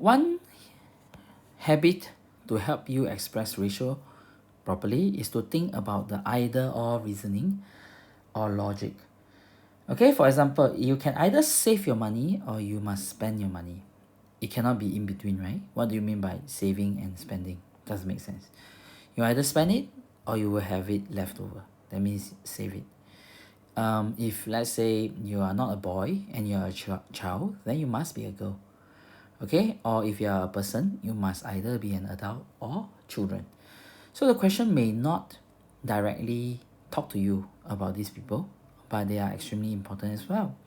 One habit to help you express ratio properly is to think about the either or reasoning or logic. Okay, for example, you can either save your money or you must spend your money. It cannot be in between, right? What do you mean by saving and spending? Doesn't make sense. You either spend it or you will have it left over. That means save it. If let's say you are not a boy and you're a child, then you must be a girl. Okay, or if you are a person, you must either be an adult or children. So the question may not directly talk to you about these people, but they are extremely important as well.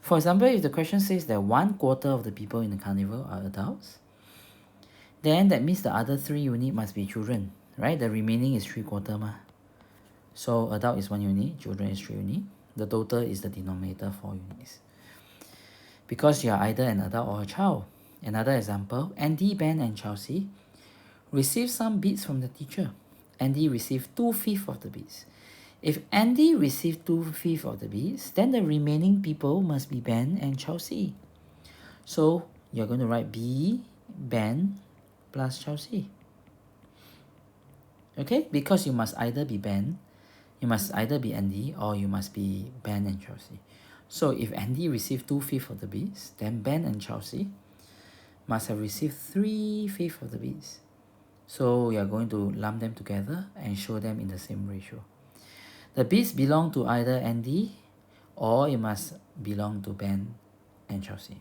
For example, if the question says that 1/4 of the people in the carnival are adults, then that means the other 3 unit must be children, right? The remaining is 3/4 mah. So adult is 1 unit, children is 3 unit. The total is the denominator 4 units. Because you are either an adult or a child. Another example, Andy, Ben and Chelsea received some beats from the teacher. Andy received 2/5 of the beats. If Andy received 2/5 of the beats, then the remaining people must be Ben and Chelsea. So you're going to write B, Ben plus Chelsea. Okay, because you must either be Ben, you must either be Andy or you must be Ben and Chelsea. So if Andy received 2/5 of the beats, then Ben and Chelsea must have received 3/5 of the beats. So we are going to lump them together and show them in the same ratio. The beats belong to either Andy or it must belong to Ben and Chelsea.